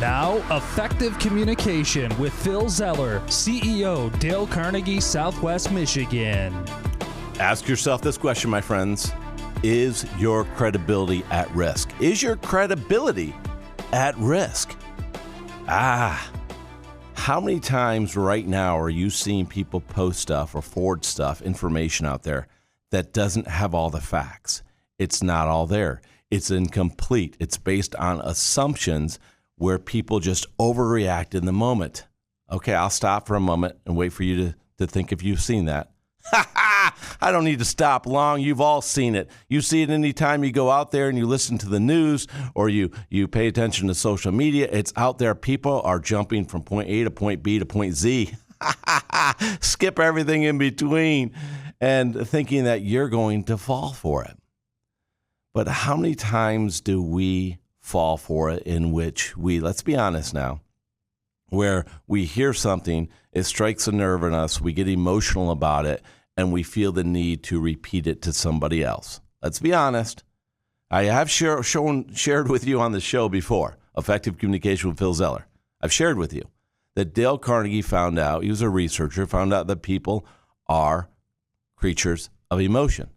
Now, effective communication with Phil Zeller, CEO, Dale Carnegie, Southwest Michigan. Ask yourself this question, my friends. Is your credibility at risk? Is your credibility at risk? How many times right now are you seeing people post stuff or forward stuff, information out there that doesn't have all the facts? It's not all there. It's incomplete. It's based on assumptions where people just overreact in the moment. Okay, I'll stop for a moment and wait for you to think if you've seen that. I don't need to stop long. You've all seen it. You see it anytime you go out there and you listen to the news or you pay attention to social media. It's out there. People are jumping from point A to point B to point Z. Skip everything in between and thinking that you're going to fall for it. But how many times do we fall for it in which let's be honest now, where we hear something, it strikes a nerve in us, we get emotional about it, and we feel the need to repeat it to somebody else. Let's be honest. I have shared with you on the show before, Effective Communication with Phil Zeller. I've shared with you that Dale Carnegie found out, he was a researcher, found out that people are creatures of emotion,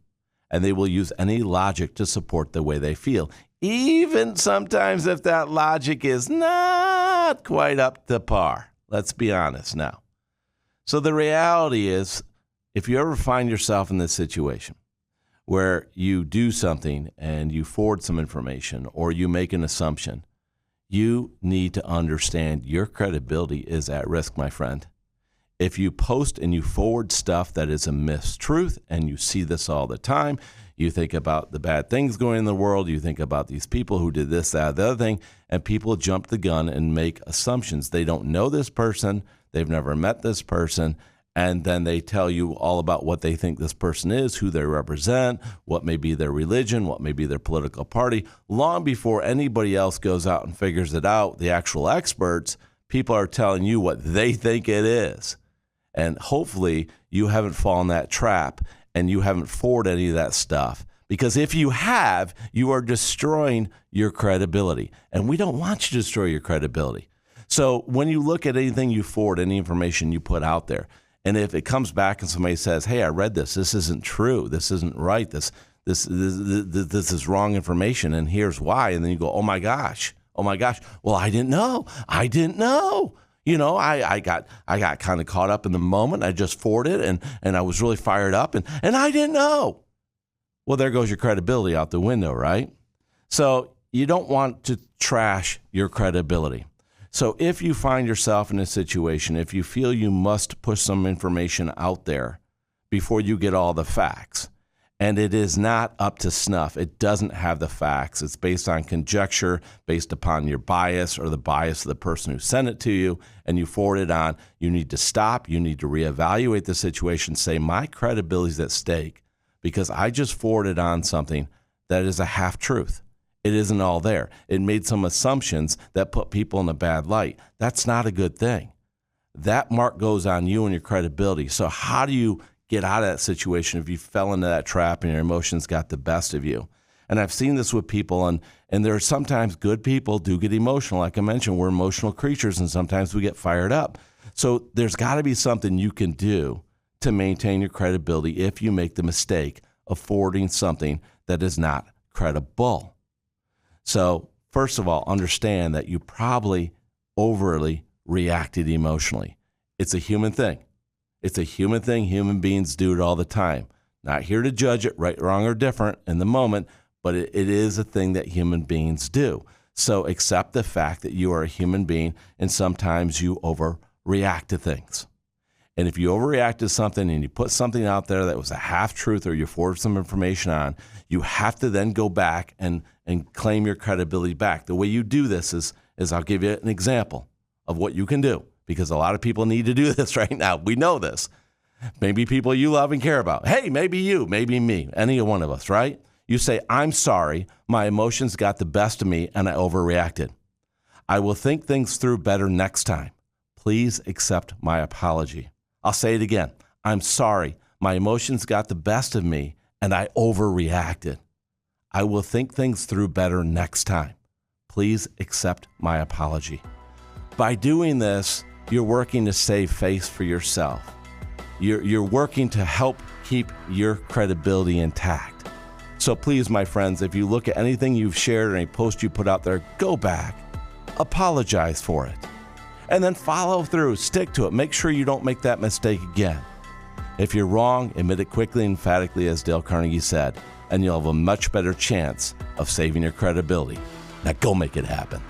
and they will use any logic to support the way they feel, even sometimes if that logic is not quite up to par. Let's be honest now. So the reality is, if you ever find yourself in this situation where you do something and you forward some information or you make an assumption, you need to understand your credibility is at risk, my friend. If you post and you forward stuff that is a mistruth, and you see this all the time, you think about the bad things going in the world, you think about these people who did this, that, the other thing, and people jump the gun and make assumptions. They don't know this person, they've never met this person, and then they tell you all about what they think this person is, who they represent, what may be their religion, what may be their political party. Long before anybody else goes out and figures it out, the actual experts, people are telling you what they think it is. And hopefully you haven't fallen that trap and you haven't forwarded any of that stuff. Because if you have, you are destroying your credibility. And we don't want you to destroy your credibility. So when you look at anything you forward, any information you put out there, and if it comes back and somebody says, hey, I read this isn't true, this isn't right, this is wrong information, and here's why, and then you go, oh my gosh, well, I didn't know. You know, I got kind of caught up in the moment. I just forwarded it, and I was really fired up, and I didn't know. Well, there goes your credibility out the window, right? So you don't want to trash your credibility. So if you find yourself in a situation, if you feel you must push some information out there before you get all the facts, and it is not up to snuff, it doesn't have the facts, it's based on conjecture, based upon your bias or the bias of the person who sent it to you, and you forward it on, you need to stop, you need to reevaluate the situation, say, my credibility is at stake because I just forwarded on something that is a half-truth. It isn't all there. It made some assumptions that put people in a bad light. That's not a good thing. That mark goes on you and your credibility. So how do you get out of that situation if you fell into that trap and your emotions got the best of you? And I've seen this with people, and there are sometimes good people do get emotional. Like I mentioned, we're emotional creatures, and sometimes we get fired up. So there's got to be something you can do to maintain your credibility if you make the mistake of forwarding something that is not credible. So first of all, understand that you probably overly reacted emotionally. It's a human thing. It's a human thing. Human beings do it all the time. Not here to judge it, right, wrong, or different in the moment, but it is a thing that human beings do. So accept the fact that you are a human being, and sometimes you overreact to things. And if you overreact to something and you put something out there that was a half-truth or you forward some information on, you have to then go back and claim your credibility back. The way you do this is I'll give you an example of what you can do, because a lot of people need to do this right now. We know this. Maybe people you love and care about. Hey, maybe you, maybe me, any one of us, right? You say, I'm sorry, my emotions got the best of me and I overreacted. I will think things through better next time. Please accept my apology. I'll say it again. I'm sorry, my emotions got the best of me and I overreacted. I will think things through better next time. Please accept my apology. By doing this, you're working to save face for yourself. You're working to help keep your credibility intact. So please, my friends, if you look at anything you've shared or any post you put out there, go back, apologize for it, and then follow through, stick to it. Make sure you don't make that mistake again. If you're wrong, admit it quickly and emphatically, as Dale Carnegie said, and you'll have a much better chance of saving your credibility. Now go make it happen.